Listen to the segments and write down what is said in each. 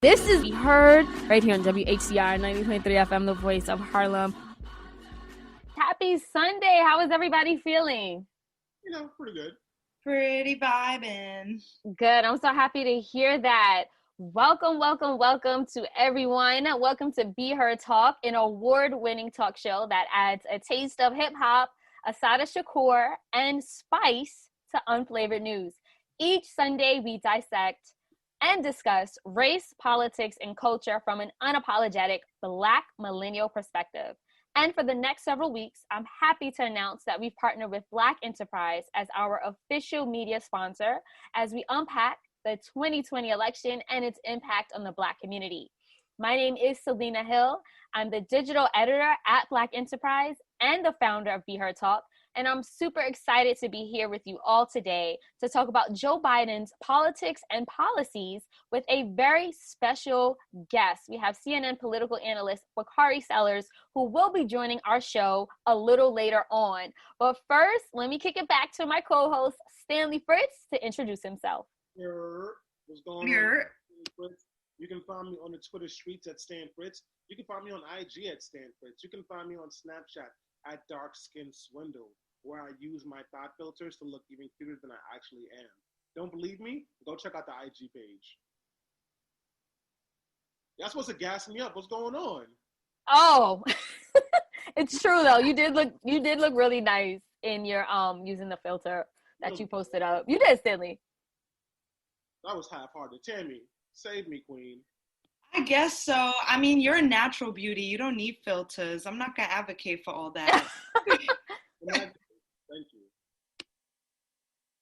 This is Be Heard right here on WHCR 90.3 FM, the voice of Harlem. Happy Sunday. How is everybody feeling? Pretty good. Pretty vibing. Good. I'm so happy to hear that. Welcome to everyone. Welcome to Be Heard Talk, an award-winning talk show that adds a taste of hip-hop, Asada Shakur, and spice to unflavored news. Each Sunday, we dissect and discuss race, politics, and culture from an unapologetic Black millennial perspective. And for the next several weeks, I'm happy to announce that we've partnered with Black Enterprise as our official media sponsor as we unpack the 2020 election and its impact on the Black community. My name is Selena Hill. I'm the digital editor at Black Enterprise and the founder of Be Heard Talk. And I'm super excited to be here with you all today to talk about Joe Biden's politics and policies with a very special guest. We have CNN political analyst Bakari Sellers, who will be joining our show a little later on. But first, let me kick it back to my co-host, Stanley Fritz, to introduce himself. What's going on? Fritz. You can find me on the Twitter streets at Stan Fritz. You can find me on IG at Stan Fritz. You can find me on Snapchat at Dark Skin Swindle, where I use my thought filters to look even cuter than I actually am. Don't believe me? Go check out the IG page. Y'all supposed to gas me up. What's going on? Oh, it's true though. You did look really nice in your using the filter that you posted up. You did, Stanley. That was half-hearted. Tammy, save me, queen. I guess so. I mean, you're a natural beauty. You don't need filters. I'm not going to advocate for all that. Thank you.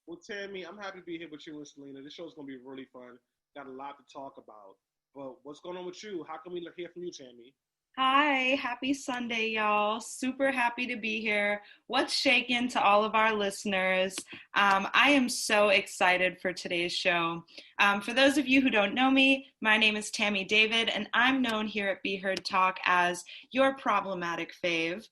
Well, Tammy, I'm happy to be here with you and Selena. This show's going to be really fun. Got a lot to talk about. But what's going on with you? How can we hear from you, Tammy? Hi, happy Sunday, y'all. Super happy to be here. What's shaking to all of our listeners? I am so excited for today's show. For those of you who don't know me, my name is Tammy David, and I'm known here at Be Heard Talk as your problematic fave.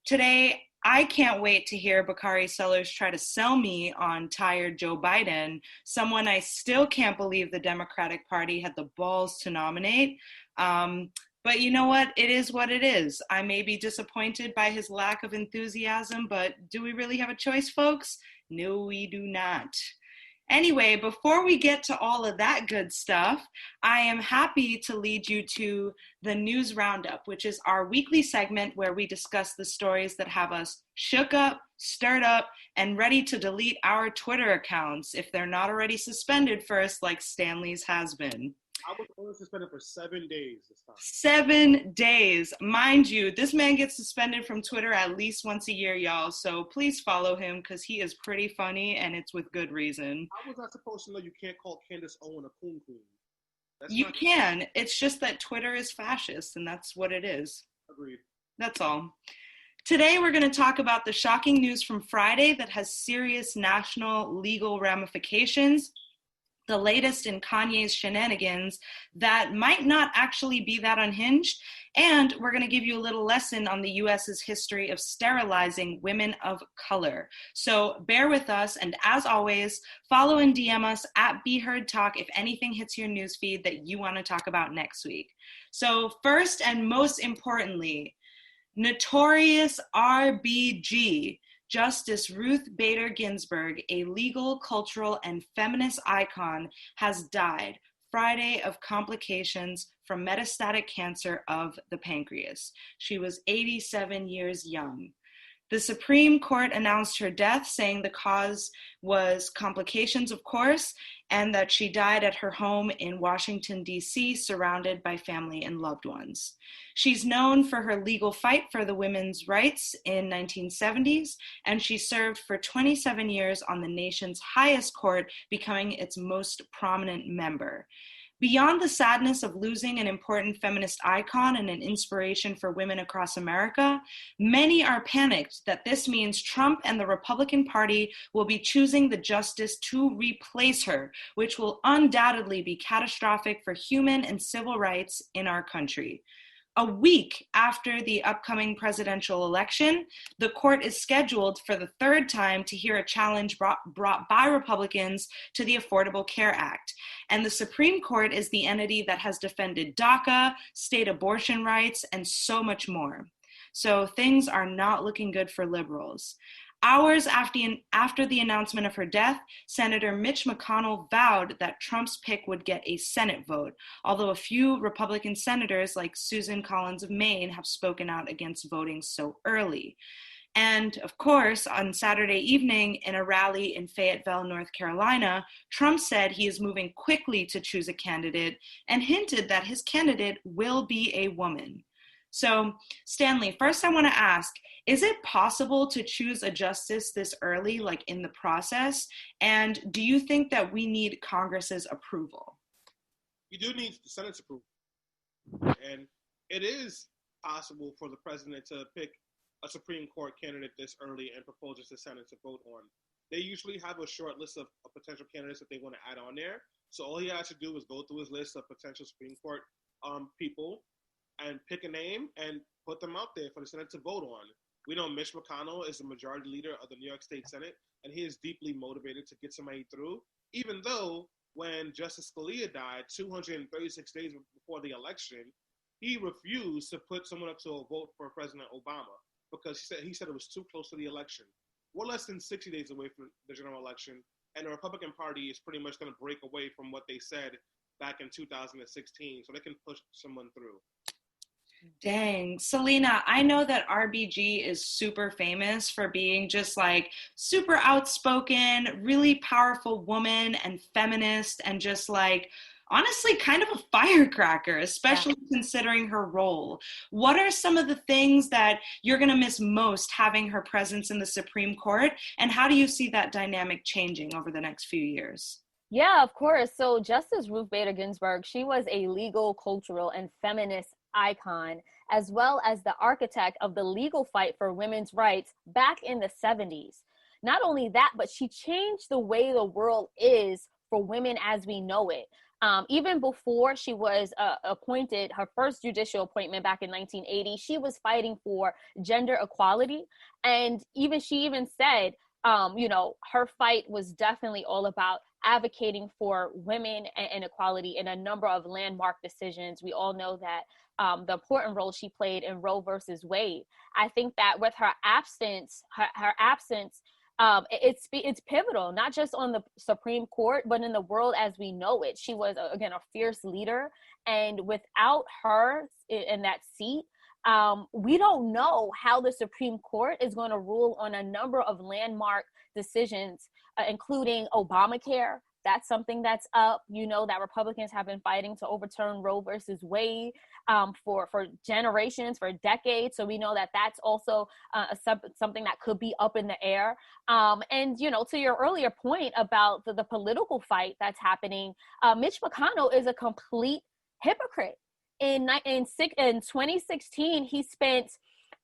Today, I can't wait to hear Bakari Sellers try to sell me on tired Joe Biden, someone I still can't believe the Democratic Party had the balls to nominate. But you know what? It is what it is. I may be disappointed by his lack of enthusiasm, but do we really have a choice, folks? No, we do not. Anyway, before we get to all of that good stuff, I am happy to lead you to the News Roundup, which is our weekly segment where we discuss the stories that have us shook up, stirred up, and ready to delete our Twitter accounts if they're not already suspended first, like Stanley's has been. I was only suspended for 7 days this time. 7 days. Mind you, this man gets suspended from Twitter at least once a year, y'all. So please follow him because he is pretty funny and it's with good reason. How was I supposed to know you can't call Candace Owen a coon queen? You can. It's just that Twitter is fascist and that's what it is. Agreed. That's all. Today we're going to talk about the shocking news from Friday that has serious national legal ramifications. The latest in Kanye's shenanigans that might not actually be that unhinged. And we're going to give you a little lesson on the US's history of sterilizing women of color. So bear with us. And as always, follow and DM us at Be Heard Talk if anything hits your newsfeed that you want to talk about next week. So first and most importantly, notorious RBG. Justice Ruth Bader Ginsburg, a legal, cultural, and feminist icon, has died Friday of complications from metastatic cancer of the pancreas. She was 87 years young. The Supreme Court announced her death, saying the cause was complications, of course, and that she died at her home in Washington, D.C., surrounded by family and loved ones. She's known for her legal fight for the women's rights in 1970s, and she served for 27 years on the nation's highest court, becoming its most prominent member. Beyond the sadness of losing an important feminist icon and an inspiration for women across America, many are panicked that this means Trump and the Republican Party will be choosing the justice to replace her, which will undoubtedly be catastrophic for human and civil rights in our country. A week after the upcoming presidential election, the court is scheduled for the third time to hear a challenge brought by Republicans to the Affordable Care Act. And the Supreme Court is the entity that has defended DACA, state abortion rights, and so much more. So things are not looking good for liberals. Hours after the announcement of her death, Senator Mitch McConnell vowed that Trump's pick would get a Senate vote, although a few Republican senators like Susan Collins of Maine have spoken out against voting so early. And of course, on Saturday evening in a rally in Fayetteville, North Carolina, Trump said he is moving quickly to choose a candidate and hinted that his candidate will be a woman. So, Stanley, first I want to ask, is it possible to choose a justice this early, like in the process? And do you think that we need Congress's approval? You do need the Senate's approval. And it is possible for the president to pick a Supreme Court candidate this early and propose it to the Senate to vote on. They usually have a short list of potential candidates that they want to add on there. So all he has to do is go through his list of potential Supreme Court people and pick a name and put them out there for the Senate to vote on. We know Mitch McConnell is the majority leader of the New York State Senate, and he is deeply motivated to get somebody through, even though when Justice Scalia died 236 days before the election, he refused to put someone up to a vote for President Obama because he said it was too close to the election. We're less than 60 days away from the general election, and the Republican Party is pretty much going to break away from what they said back in 2016, so they can push someone through. Dang. Selena, I know that RBG is super famous for being just like super outspoken, really powerful woman and feminist, and just like honestly kind of a firecracker, especially considering her role. What are some of the things that you're going to miss most having her presence in the Supreme Court, and how do you see that dynamic changing over the next few years? Yeah, of course. So Justice Ruth Bader Ginsburg, she was a legal, cultural, and feminist icon, as well as the architect of the legal fight for women's rights back in the 70s. Not only that, but she changed the way the world is for women as we know it. Even before she was appointed, her first judicial appointment back in 1980, she was fighting for gender equality. And she even said, her fight was definitely all about advocating for women and equality in a number of landmark decisions. We all know that the important role she played in Roe versus Wade. I think that with her absence, it's pivotal, not just on the Supreme Court, but in the world as we know it. She was, again, a fierce leader. And without her in that seat, we don't know how the Supreme Court is going to rule on a number of landmark decisions, including Obamacare. That's something that's up. You know that Republicans have been fighting to overturn Roe versus Wade for generations, for decades. So we know that that's also something that could be up in the air. And, to your earlier point about the political fight that's happening, Mitch McConnell is a complete hypocrite. In 2016, he spent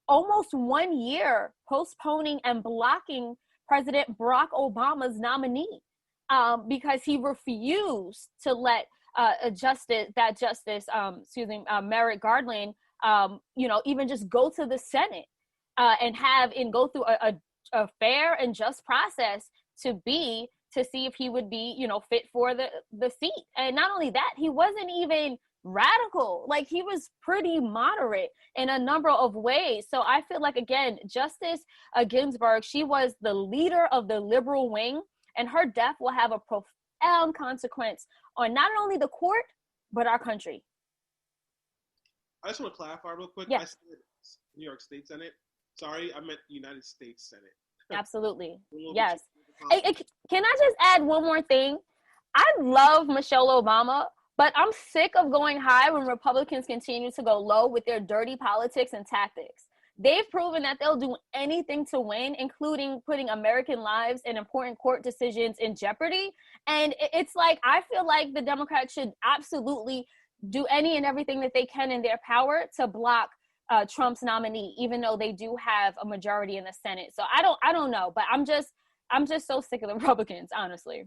almost 1 year postponing and blocking President Barack Obama's nominee because he refused to let Merrick Garland, even just go to the Senate and go through a fair and just process to see if he would be, fit for the seat. And not only that, he wasn't even radical. Like, he was pretty moderate in a number of ways. So I feel like, again, Justice Ginsburg, she was the leader of the liberal wing, and her death will have a profound consequence on not only the court, but our country. I just want to clarify real quick. Yeah. I said New York State Senate. Sorry, I meant United States Senate. Absolutely. Yes. Can I just add one more thing? I love Michelle Obama, but I'm sick of going high when Republicans continue to go low with their dirty politics and tactics. They've proven that they'll do anything to win, including putting American lives and important court decisions in jeopardy. And it's like, I feel like the Democrats should absolutely do any and everything that they can in their power to block Trump's nominee, even though they do have a majority in the Senate. So I don't know, but I'm just so sick of the Republicans, honestly.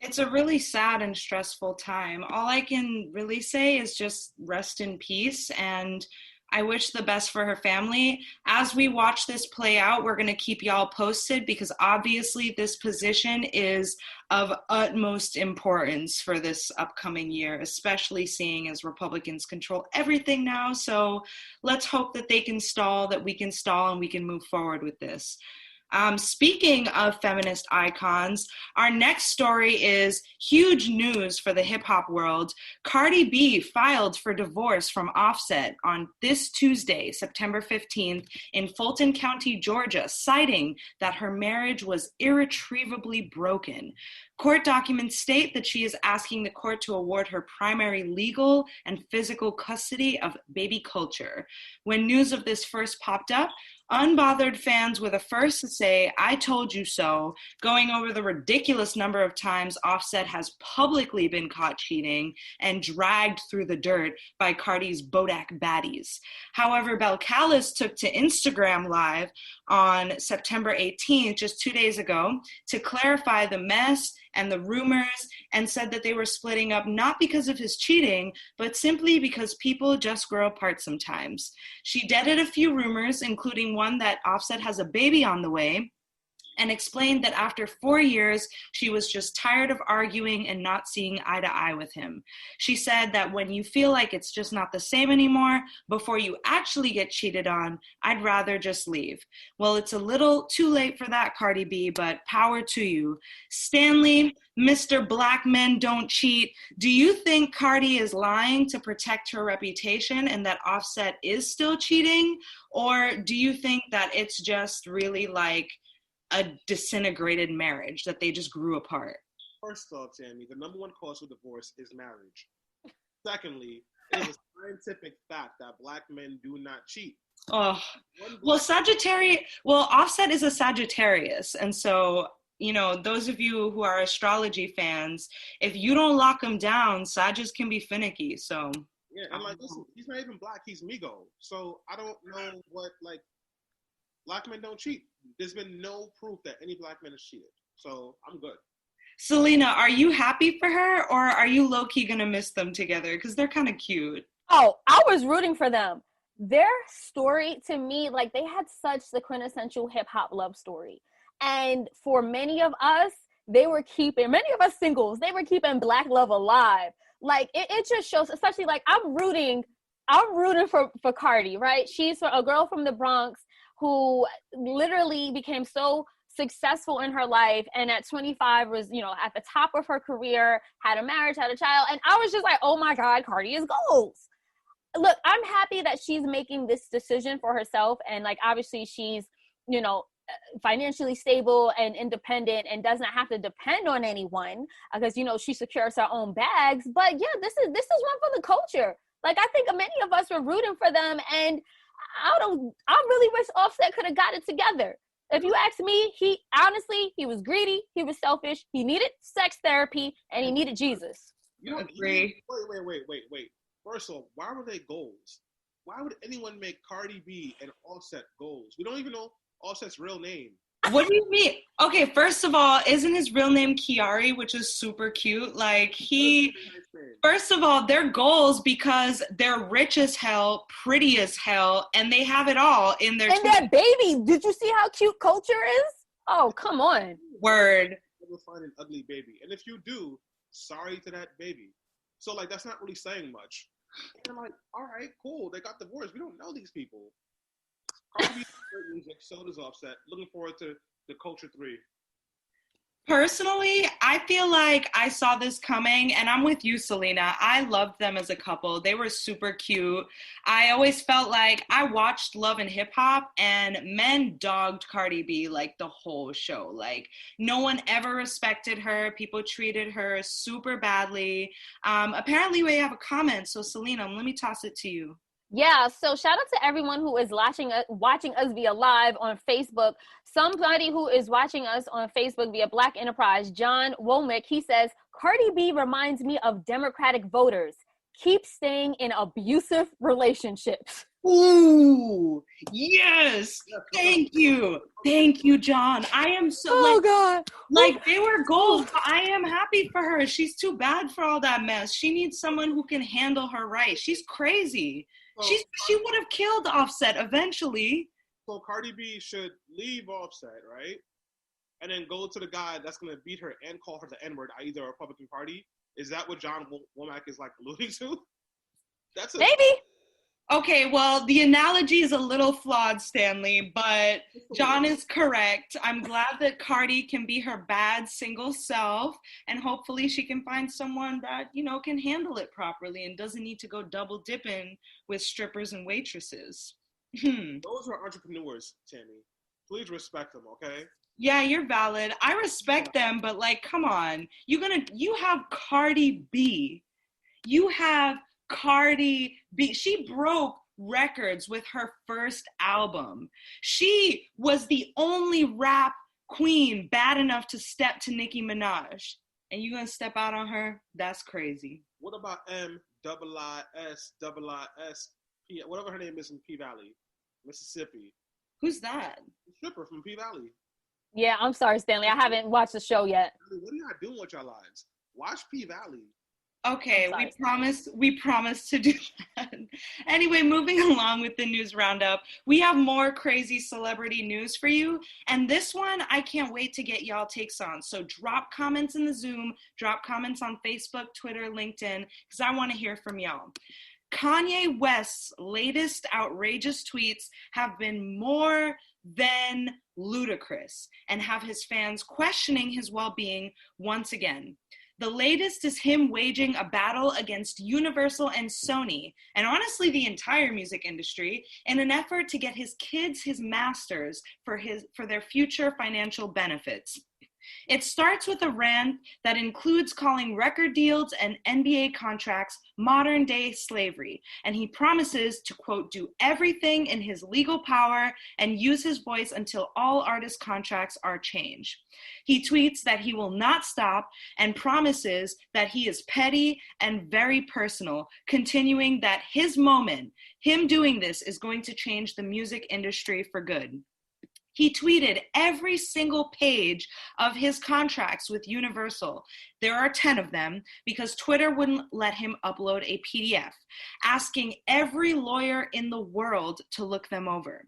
It's a really sad and stressful time. All I can really say is just rest in peace, and I wish the best for her family. As we watch this play out, we're going to keep y'all posted because obviously this position is of utmost importance for this upcoming year, especially seeing as Republicans control everything now. So let's hope that they can stall, that we can stall, and we can move forward with this. Speaking of feminist icons, our next story is huge news for the hip hop world. Cardi B filed for divorce from Offset on this Tuesday, September 15th, in Fulton County, Georgia, citing that her marriage was irretrievably broken. Court documents state that she is asking the court to award her primary legal and physical custody of baby culture. When news of this first popped up, unbothered fans were the first to say, "I told you so," going over the ridiculous number of times Offset has publicly been caught cheating and dragged through the dirt by Cardi's Bodak baddies. However, Belcalis took to Instagram Live on September 18th, just 2 days ago, to clarify the mess and the rumors, and said that they were splitting up not because of his cheating, but simply because people just grow apart sometimes. She deaded a few rumors, including one that Offset has a baby on the way, and explained that after 4 years, she was just tired of arguing and not seeing eye to eye with him. She said that when you feel like it's just not the same anymore, before you actually get cheated on, I'd rather just leave. Well, it's a little too late for that, Cardi B, but power to you. Stanley, Mr. Black Men Don't Cheat, do you think Cardi is lying to protect her reputation and that Offset is still cheating? Or do you think that it's just really like a disintegrated marriage, that they just grew apart? First off, Tammy, the number one cause for divorce is marriage. Secondly, it is a scientific fact that Black men do not cheat. Oh, well, Offset is a Sagittarius. And so, you know, those of you who are astrology fans, if you don't lock them down, Sagittarius can be finicky. So, yeah, and like, listen, he's not even black, he's Migo. So I don't know what, like, Black men don't cheat. There's been no proof that any Black man has cheated. So I'm good. Selena, are you happy for her, or are you low-key gonna miss them together? Because they're kind of cute. Oh, I was rooting for them. Their story, to me, like, they had such the quintessential hip-hop love story. And for many of us, many of us singles, they were keeping Black love alive. Like, it just shows, especially, like, I'm rooting for Cardi, right? She's a girl from the Bronx who literally became so successful in her life, and at 25 was, you know, at the top of her career, had a marriage, had a child, and I was just like, oh my God, Cardi is goals. Look, I'm happy that she's making this decision for herself, and like, obviously she's, you know, financially stable and independent and does not have to depend on anyone, because, you know, she secures her own bags. But yeah, this is one for the culture. Like, I think many of us were rooting for them, and I really wish Offset could have got it together. If you ask me, he was greedy, he was selfish, he needed sex therapy, and he needed Jesus. You don't agree. Wait. First of all, why were they goals? Why would anyone make Cardi B and Offset goals? We don't even know Offset's real name. What do you mean? Okay, first of all, isn't his real name Kiari, which is super cute? Like, first of all, they're goals because they're rich as hell, pretty as hell, and they have it all in their... And that baby, did you see how cute Culture is? Oh, come on. Word. You'll find an ugly baby. And if you do, sorry to that baby. So, like, that's not really saying much. And I'm like, all right, cool. They got divorced. We don't know these people. Cardi B great music, so does Offset. Looking forward to the Culture 3. Personally, I feel like I saw this coming, and I'm with you, Selena. I loved them as a couple. They were super cute. I always felt like I watched Love and Hip Hop, and men dogged Cardi B like the whole show. Like, no one ever respected her. People treated her super badly. Apparently, we have a comment. So, Selena, let me toss it to you. Yeah, so shout out to everyone who is watching us via live on Facebook. Somebody who is watching us on Facebook via Black Enterprise, John Womack, he says, Cardi B reminds me of Democratic voters. Keep staying in abusive relationships. Ooh, yes. Thank you. Thank you, John. I am so God. like they were goals, but I am happy for her. She's too bad for all that mess. She needs someone who can handle her right. She's crazy. She would have killed Offset eventually. So Cardi B should leave Offset, right? And then go to the guy that's gonna beat her and call her the N-word, i.e. the Republican Party. Is that what John Womack is like alluding to? That's maybe. Okay, well, the analogy is a little flawed, Stanley, but John is correct. I'm glad that Cardi can be her bad single self, and hopefully she can find someone that, can handle it properly and doesn't need to go double dipping with strippers and waitresses. Those are entrepreneurs, Tammy. Please respect them, okay? Yeah, you're valid. I respect them, but come on. You have Cardi B. You have Cardi B. She broke records with her first album. She was the only rap queen bad enough to step to Nicki Minaj. And you gonna step out on her? That's crazy. What about M-I-I-S-P, whatever her name is in P Valley, Mississippi? Who's that? The stripper from P Valley. Yeah, I'm sorry, Stanley. I haven't watched the show yet. What are y'all doing with your lives? Watch P Valley. Okay, we promised to do that. Anyway, moving along with the news roundup, we have more crazy celebrity news for you. And this one, I can't wait to get y'all takes on. So drop comments in the Zoom, drop comments on Facebook, Twitter, LinkedIn, because I want to hear from y'all. Kanye West's latest outrageous tweets have been more than ludicrous and have his fans questioning his well-being once again. The latest is him waging a battle against Universal and Sony, and honestly the entire music industry, in an effort to get his kids his masters for their future financial benefits. It starts with a rant that includes calling record deals and NBA contracts modern-day slavery, and he promises to, quote, do everything in his legal power and use his voice until all artist contracts are changed. He tweets that he will not stop and promises that he is petty and very personal, continuing that his moment, him doing this, is going to change the music industry for good. He tweeted every single page of his contracts with Universal. There are 10 of them because Twitter wouldn't let him upload a PDF, asking every lawyer in the world to look them over.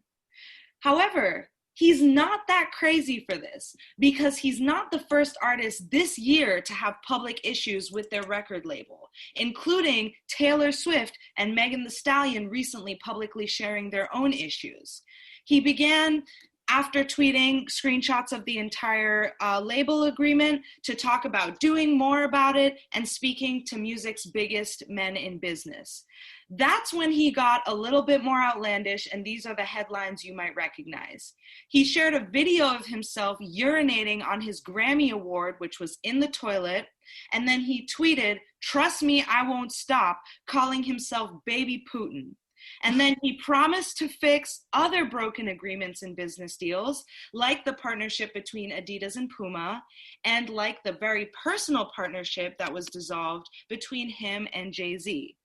However, he's not that crazy for this because he's not the first artist this year to have public issues with their record label, including Taylor Swift and Megan Thee Stallion recently publicly sharing their own issues. He began, after tweeting screenshots of the entire label agreement, to talk about doing more about it and speaking to music's biggest men in business. That's when he got a little bit more outlandish, and these are the headlines you might recognize. He shared a video of himself urinating on his Grammy Award, which was in the toilet, and then he tweeted, "Trust me, I won't stop," calling himself Baby Putin. And then he promised to fix other broken agreements and business deals, like the partnership between Adidas and Puma, and like the very personal partnership that was dissolved between him and Jay-Z.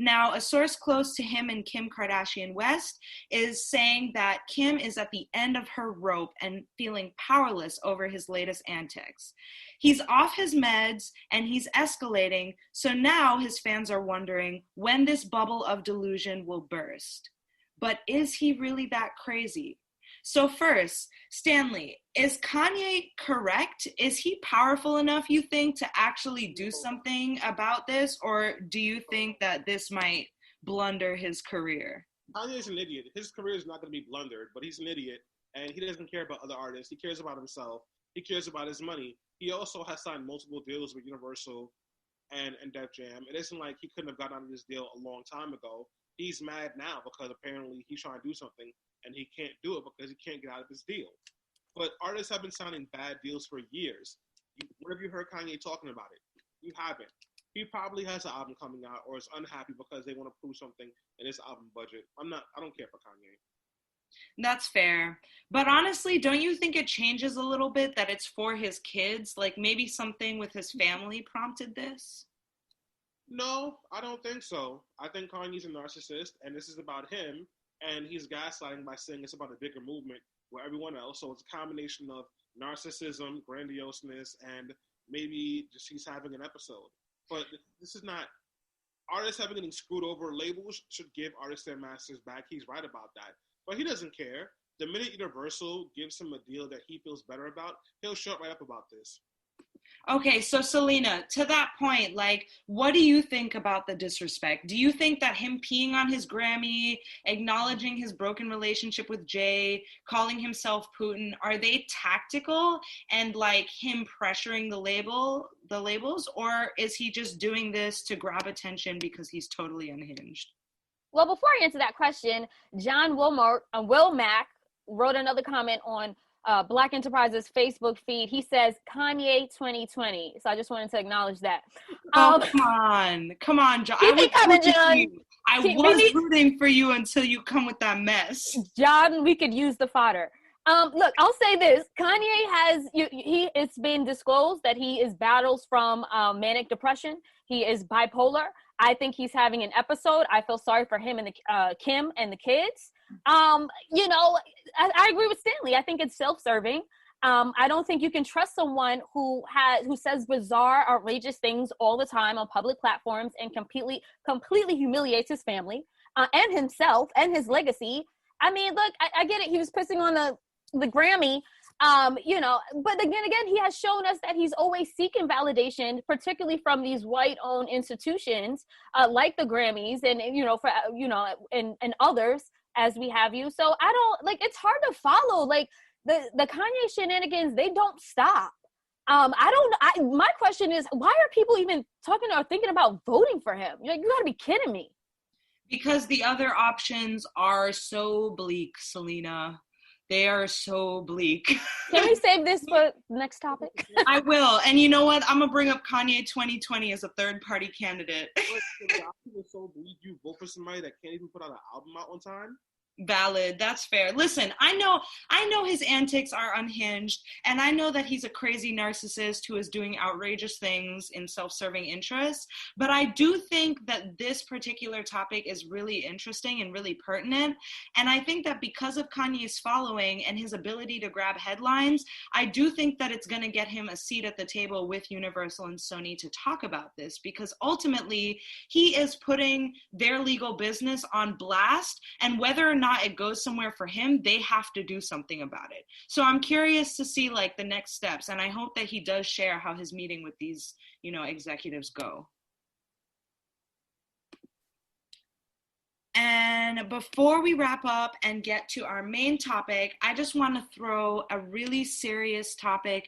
Now, a source close to him and Kim Kardashian West is saying that Kim is at the end of her rope and feeling powerless over his latest antics. He's off his meds and he's escalating, so now his fans are wondering when this bubble of delusion will burst. But is he really that crazy? So first, Stanley, is Kanye correct? Is he powerful enough, you think, to actually do something about this? Or do you think that this might blunder his career? Kanye's an idiot. His career is not going to be blundered, but he's an idiot. And he doesn't care about other artists. He cares about himself. He cares about his money. He also has signed multiple deals with Universal and Def Jam. It isn't like he couldn't have gotten out of this deal a long time ago. He's mad now because apparently he's trying to do something and he can't do it because he can't get out of his deal. But artists have been signing bad deals for years. When have you heard Kanye talking about it? You haven't. He probably has an album coming out or is unhappy because they want to prove something in his album budget. I don't care for Kanye. That's fair. But honestly, don't you think it changes a little bit that it's for his kids? Like maybe something with his family prompted this? No, I don't think so. I think Kanye's a narcissist, and this is about him, and he's gaslighting by saying it's about a bigger movement where everyone else. So it's a combination of narcissism, grandioseness, and maybe just he's having an episode. But this is not. Artists having getting screwed over. Labels should give artists their masters back. He's right about that. But he doesn't care. The minute Universal gives him a deal that he feels better about, he'll shut right up about this. Okay, so Selena, to that point, like, what do you think about the disrespect? Do you think that him peeing on his Grammy, acknowledging his broken relationship with Jay, calling himself Putin, are they tactical and like him pressuring the labels, or is he just doing this to grab attention because he's totally unhinged? Well, before I answer that question, John Wilmack wrote another comment on Black Enterprise's Facebook feed. He says Kanye 2020. So I just wanted to acknowledge that. Come on, John. Keep it coming, John. I was rooting for you until you come with that mess. John, we could use the fodder. Look, I'll say this. Kanye it's been disclosed that he battles from manic depression. He is bipolar. I think he's having an episode. I feel sorry for him and Kim and the kids. I agree with Stanley. I think it's self-serving. I don't think you can trust someone who says bizarre, outrageous things all the time on public platforms and completely humiliates his family and himself and his legacy. I mean, look, I get it. He was pissing on the Grammy, but again, he has shown us that he's always seeking validation, particularly from these white-owned institutions like the Grammys and others as we have you. So I don't it's hard to follow. Like the Kanye shenanigans, they don't stop. My question is, why are people even talking or thinking about voting for him? You gotta be kidding me. Because the other options are so bleak, Selena. They are so bleak. Can we save this for the next topic? I will. And you know what? I'm going to bring up Kanye 2020 as a third-party candidate. The options are so bleak, you vote for somebody that can't even put out an album out on time? Valid. That's fair. Listen, I know his antics are unhinged, and I know that he's a crazy narcissist who is doing outrageous things in self-serving interests, but I do think that this particular topic is really interesting and really pertinent, and I think that because of Kanye's following and his ability to grab headlines, I do think that it's going to get him a seat at the table with Universal and Sony to talk about this, because ultimately he is putting their legal business on blast, and whether or not it goes somewhere for him, they have to do something about it. So I'm curious to see the next steps, and I hope that he does share how his meeting with these, executives go. And before we wrap up and get to our main topic, I just want to throw a really serious topic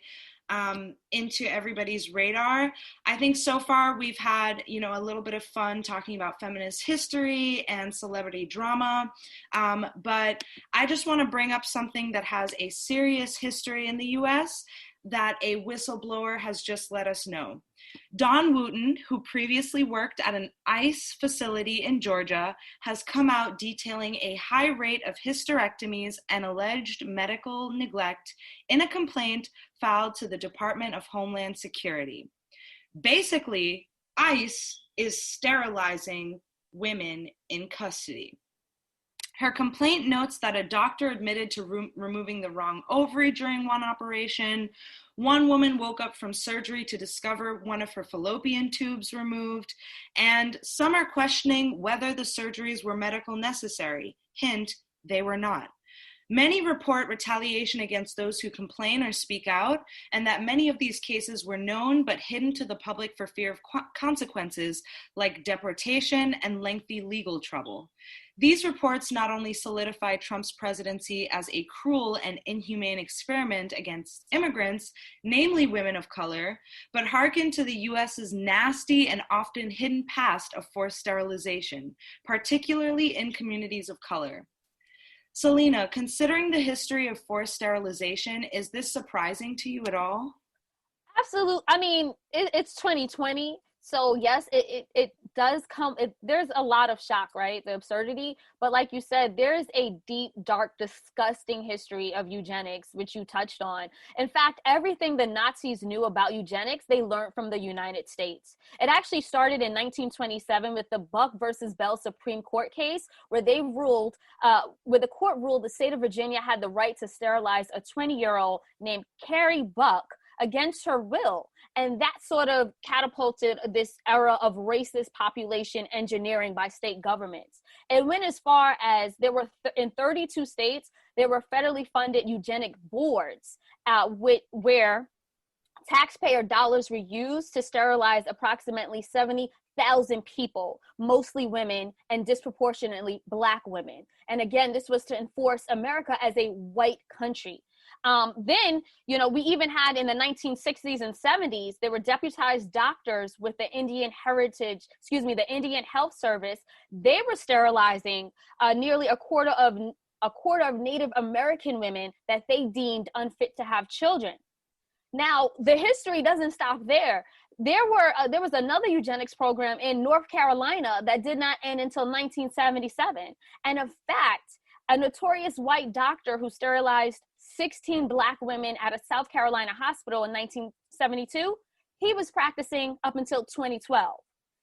into everybody's radar. I think so far we've had, a little bit of fun talking about feminist history and celebrity drama, but I just want to bring up something that has a serious history in the US that a whistleblower has just let us know. Dawn Wooten, who previously worked at an ICE facility in Georgia, has come out detailing a high rate of hysterectomies and alleged medical neglect in a complaint filed to the Department of Homeland Security. Basically, ICE is sterilizing women in custody. Her complaint notes that a doctor admitted to removing the wrong ovary during one operation. One woman woke up from surgery to discover one of her fallopian tubes removed, and some are questioning whether the surgeries were medical necessary. Hint, they were not. Many report retaliation against those who complain or speak out, and that many of these cases were known but hidden to the public for fear of consequences like deportation and lengthy legal trouble. These reports not only solidify Trump's presidency as a cruel and inhumane experiment against immigrants, namely women of color, but hearken to the US's nasty and often hidden past of forced sterilization, particularly in communities of color. Selena, considering the history of forced sterilization, is this surprising to you at all? Absolutely. I mean, it's 2020. So yes, it does come, there's a lot of shock, right? The absurdity. But like you said, there's a deep, dark, disgusting history of eugenics, which you touched on. In fact, everything the Nazis knew about eugenics, they learned from the United States. It actually started in 1927 with the Buck versus Bell Supreme Court case, where they ruled, where the court ruled the state of Virginia had the right to sterilize a 20-year-old named Carrie Buck against her will. And that sort of catapulted this era of racist population engineering by state governments. It went as far as there were, in 32 states, there were federally funded eugenic boards where taxpayer dollars were used to sterilize approximately 70,000 people, mostly women and disproportionately Black women. And again, this was to enforce America as a white country. Then, we even had in the 1960s and 70s, there were deputized doctors with the Indian Health Service. They were sterilizing nearly a quarter of Native American women that they deemed unfit to have children. Now, the history doesn't stop there. There was another eugenics program in North Carolina that did not end until 1977. And in fact, a notorious white doctor who sterilized 16 Black women at a South Carolina hospital in 1972, he was practicing up until 2012.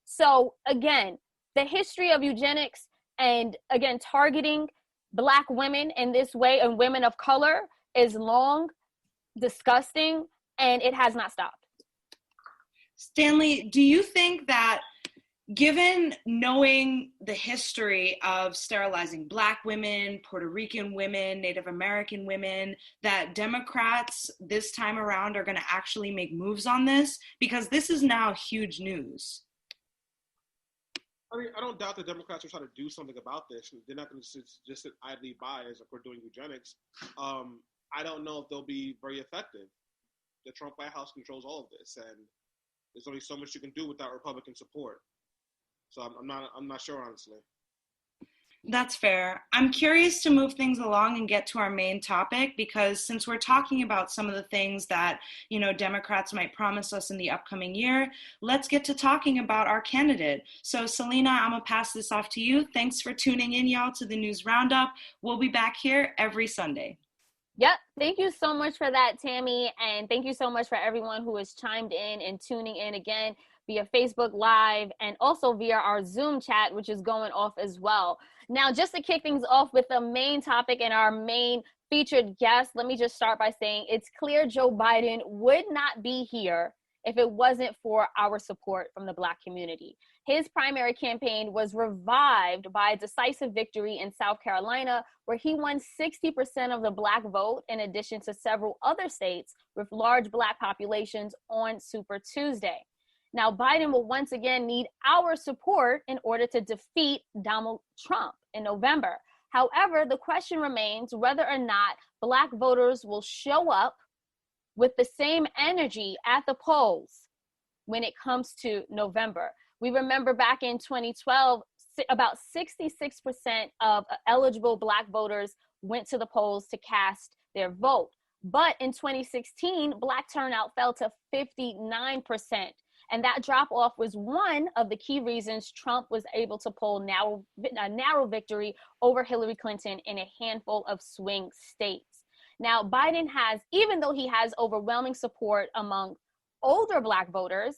So again, the history of eugenics and again, targeting Black women in this way and women of color is long, disgusting, and it has not stopped. Stanley, do you think that given knowing the history of sterilizing Black women, Puerto Rican women, Native American women, that Democrats this time around are going to actually make moves on this? Because this is now huge news. I mean, I don't doubt the Democrats are trying to do something about this. They're not going to just sit idly by as if we're doing eugenics. I don't know if they'll be very effective. The Trump White House controls all of this, and there's only so much you can do without Republican support. So I'm not sure, honestly. That's fair. I'm curious to move things along and get to our main topic, because since we're talking about some of the things that, Democrats might promise us in the upcoming year, let's get to talking about our candidate. So Selena, I'm gonna pass this off to you. Thanks for tuning in, y'all, to the News Roundup. We'll be back here every Sunday. Yep. Thank you so much for that, Tammy. And thank you so much for everyone who has chimed in and tuning in again via Facebook Live and also via our Zoom chat, which is going off as well. Now, just to kick things off with the main topic and our main featured guest, let me just start by saying it's clear Joe Biden would not be here if it wasn't for our support from the Black community. His primary campaign was revived by a decisive victory in South Carolina, where he won 60% of the Black vote, in addition to several other states with large Black populations on Super Tuesday. Now, Biden will once again need our support in order to defeat Donald Trump in November. However, the question remains whether or not Black voters will show up with the same energy at the polls when it comes to November. We remember back in 2012, about 66% of eligible Black voters went to the polls to cast their vote. But in 2016, Black turnout fell to 59%. And that drop off was one of the key reasons Trump was able to pull a narrow victory over Hillary Clinton in a handful of swing states. Now, Biden has, even though he has overwhelming support among older Black voters,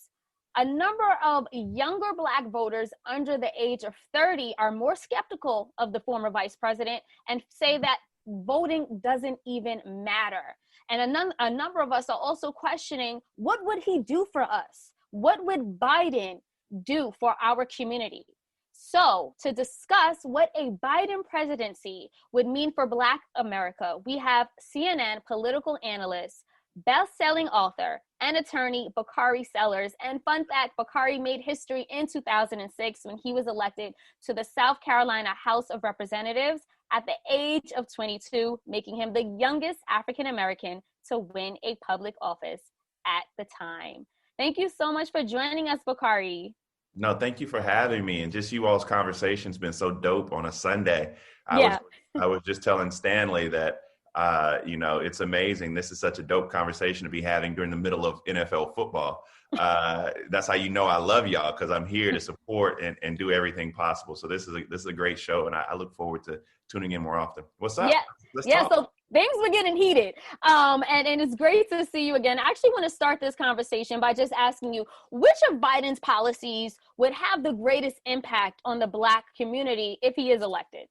a number of younger Black voters under the age of 30 are more skeptical of the former vice president and say that voting doesn't even matter. And a number of us are also questioning, what would he do for us? What would Biden do for our community? So to discuss what a Biden presidency would mean for Black America, we have CNN political analyst, best-selling author, and attorney Bakari Sellers. And fun fact, Bakari made history in 2006 when he was elected to the South Carolina House of Representatives at the age of 22, making him the youngest African-American to win a public office at the time. Thank you so much for joining us, Bakari. No, thank you for having me. And just you all's conversation's been so dope on a Sunday. I was just telling Stanley that, it's amazing. This is such a dope conversation to be having during the middle of NFL football. that's how you know I love y'all, because I'm here to support and do everything possible. So this is a great show, and I look forward to tuning in more often. What's up? Yeah. Let's Yeah. talk. So things were getting heated. And it's great to see you again. I actually want to start this conversation by just asking you, which of Biden's policies would have the greatest impact on the Black community if he is elected?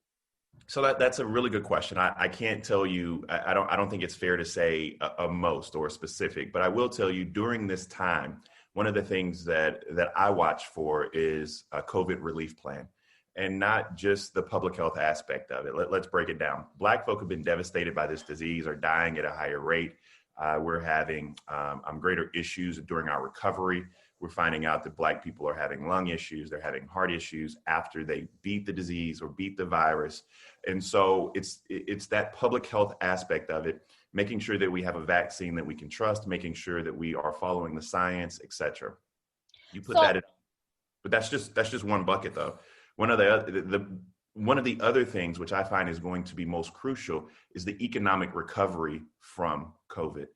So that's a really good question. I can't tell you. I don't think it's fair to say a most or a specific, but I will tell you during this time, one of the things that I watch for is a COVID relief plan, and not just the public health aspect of it. Let's break it down. Black folk have been devastated by this disease, are dying at a higher rate. We're having greater issues during our recovery. We're finding out that Black people are having lung issues, they're having heart issues after they beat the disease or beat the virus. And so it's that public health aspect of it, making sure that we have a vaccine that we can trust, making sure that we are following the science, et cetera. You put that in, but that's just one bucket though. One of the other things which I find is going to be most crucial is the economic recovery from COVID.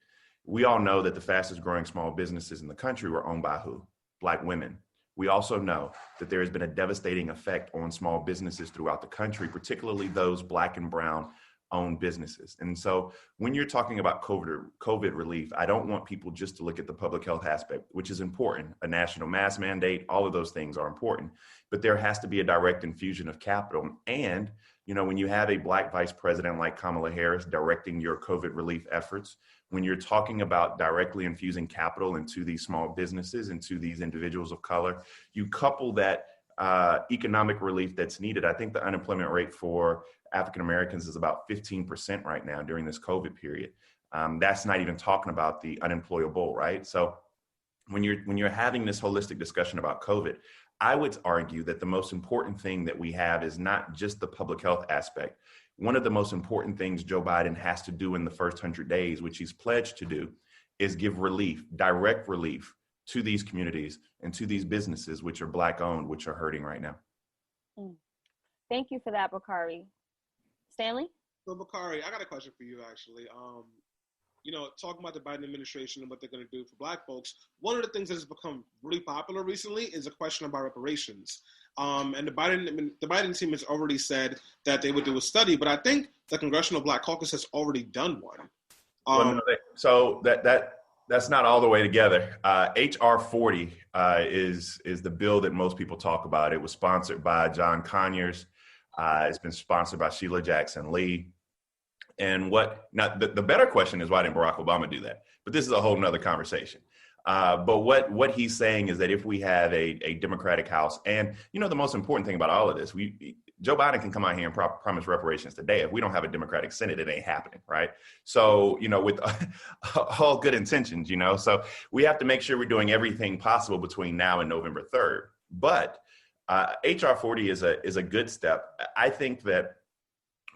We all know that the fastest growing small businesses in the country were owned by who? Black women. We also know that there has been a devastating effect on small businesses throughout the country, particularly those Black and brown owned businesses. And so when you're talking about COVID relief, I don't want people just to look at the public health aspect, which is important. A national mask mandate, all of those things are important, but there has to be a direct infusion of capital. And, when you have a Black vice president like Kamala Harris directing your COVID relief efforts, when you're talking about directly infusing capital into these small businesses, into these individuals of color, you couple that economic relief that's needed. I think the unemployment rate for African Americans is about 15% right now during this COVID period. That's not even talking about the unemployable, right? So when you're having this holistic discussion about COVID, I would argue that the most important thing that we have is not just the public health aspect. One of the most important things Joe Biden has to do in the first 100 days, which he's pledged to do, is give relief, direct relief to these communities and to these businesses, which are Black owned, which are hurting right now. Thank you for that, Bakari. Stanley? So Bakari, I got a question for you actually. Talking about the Biden administration and what they're going to do for Black folks, one of the things that has become really popular recently is a question about reparations. And the Biden team has already said that they would do a study, but I think the Congressional Black Caucus has already done one. So that's not all the way together. HR 40 is the bill that most people talk about. It was sponsored by John Conyers. It's been sponsored by Sheila Jackson Lee. And the better question is, why didn't Barack Obama do that? But this is a whole nother conversation. But what he's saying is that if we have a Democratic House, and the most important thing about all of this, Joe Biden can come out here and promise reparations today. If we don't have a Democratic Senate, it ain't happening, right? So, with all good intentions, so we have to make sure we're doing everything possible between now and November 3rd. But HR 40 is a good step. I think that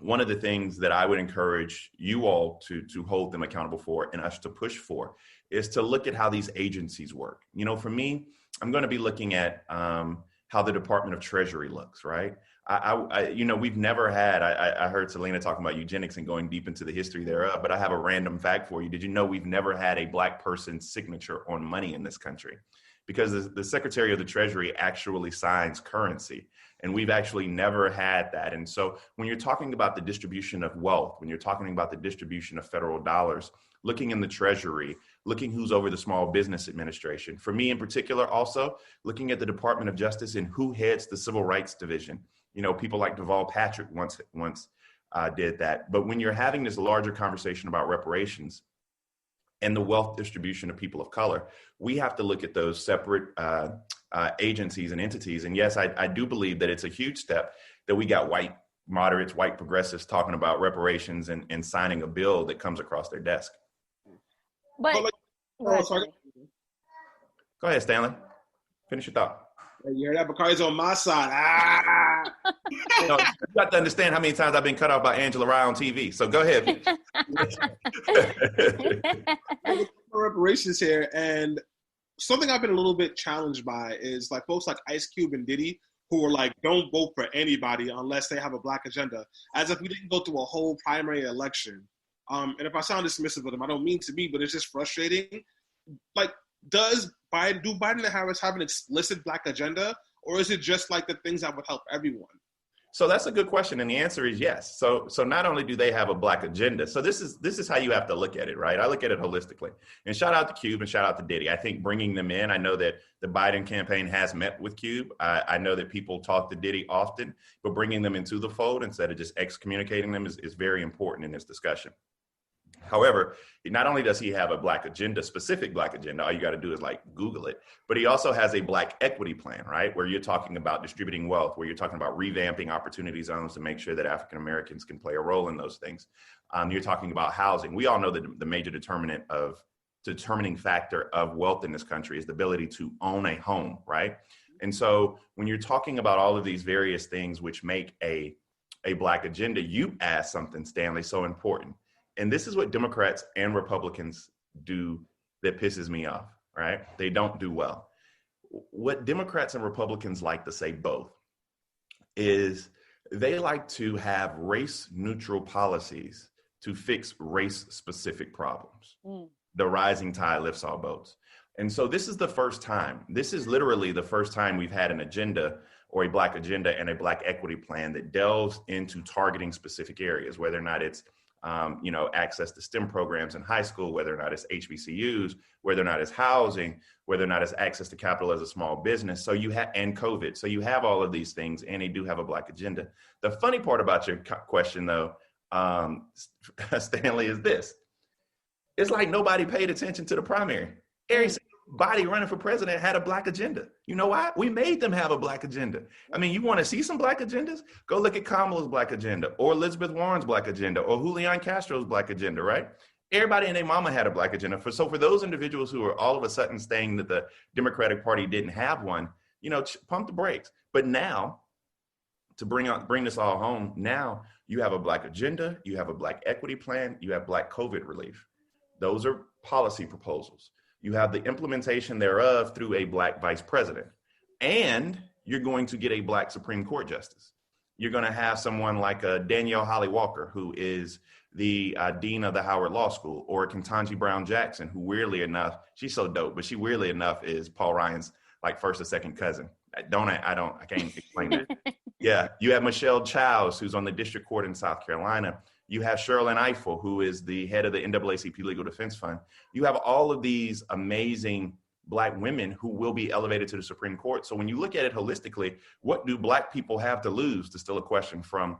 one of the things that I would encourage you all to hold them accountable for and us to push for is to look at how these agencies work. For me, I'm going to be looking at how the Department of Treasury looks, right? We've never had, I heard Selena talking about eugenics and going deep into the history thereof, but I have a random fact for you. Did you know we've never had a Black person's signature on money in this country? Because the Secretary of the Treasury actually signs currency. And we've actually never had that. And so when you're talking about the distribution of wealth, when you're talking about the distribution of federal dollars, looking in the Treasury, looking who's over the Small Business Administration, for me in particular, also looking at the Department of Justice and who heads the Civil Rights Division. People like Deval Patrick once did that. But when you're having this larger conversation about reparations and the wealth distribution of people of color, we have to look at those separate agencies and entities. And yes, I do believe that it's a huge step that we got white moderates, white progressives talking about reparations and signing a bill that comes across their desk. But go ahead, Stanley. Finish your thought. You heard that? Bakari's on my side. You got to understand how many times I've been cut off by Angela Rye on TV. So go ahead. Reparations here, and something I've been a little bit challenged by is like folks like Ice Cube and Diddy, who are like, don't vote for anybody unless they have a Black agenda, as if we didn't go through a whole primary election. And if I sound dismissive of them, I don't mean to be, but it's just frustrating. Like, does do Biden and Harris have an explicit Black agenda, or is it just like the things that would help everyone? So that's a good question, and the answer is yes. So not only do they have a Black agenda, so this is how you have to look at it, right? I look at it holistically. And shout out to Cube and shout out to Diddy. I think bringing them in, I know that the Biden campaign has met with Cube. I know that people talk to Diddy often, but bringing them into the fold instead of just excommunicating them is very important in this discussion. However, not only does he have a Black agenda, specific Black agenda, all you got to do is like Google it, but he also has a Black equity plan, right? Where you're talking about distributing wealth, where you're talking about revamping opportunity zones to make sure that African Americans can play a role in those things. You're talking about housing. We all know that the major determining factor of wealth in this country is the ability to own a home, right? And so when you're talking about all of these various things which make a Black agenda, you asked something, Stanley, so important. And this is what Democrats and Republicans do that pisses me off, right? They don't do well. What Democrats and Republicans like to say both is they like to have race neutral policies to fix race specific problems. The rising tide lifts all boats. And so this is the first time, this is literally the first time we've had an agenda or a Black agenda and a Black equity plan that delves into targeting specific areas, whether or not it's access to STEM programs in high school, whether or not it's HBCUs, whether or not it's housing, whether or not it's access to capital as a small business. So you have, and COVID. So you have all of these things, and they do have a Black agenda. The funny part about your question, though, Stanley, is this. It's like nobody paid attention to the primary. Every single body running for president had a Black agenda. You know why? We made them have a Black agenda. I mean, you want to see some Black agendas? Go look at Kamala's Black agenda, or Elizabeth Warren's Black agenda, or Julian Castro's Black agenda, right? Everybody and their mama had a Black agenda. So for those individuals who are all of a sudden saying that the Democratic Party didn't have one, pump the brakes. But now, to bring this all home, now you have a Black agenda, you have a Black equity plan, you have Black COVID relief. Those are policy proposals. You have the implementation thereof through a Black vice president. And you're going to get a Black Supreme Court justice. You're going to have someone like Danielle Holly Walker, who is the dean of the Howard Law School, or Ketanji Brown Jackson, who weirdly enough, she's so dope, but she weirdly enough is Paul Ryan's like first or second cousin. I can't explain that. Yeah. You have Michelle Childs, who's on the district court in South Carolina. You have Sherrilyn Ifill, who is the head of the NAACP Legal Defense Fund. You have all of these amazing Black women who will be elevated to the Supreme Court. So when you look at it holistically, what do Black people have to lose? Is still a question from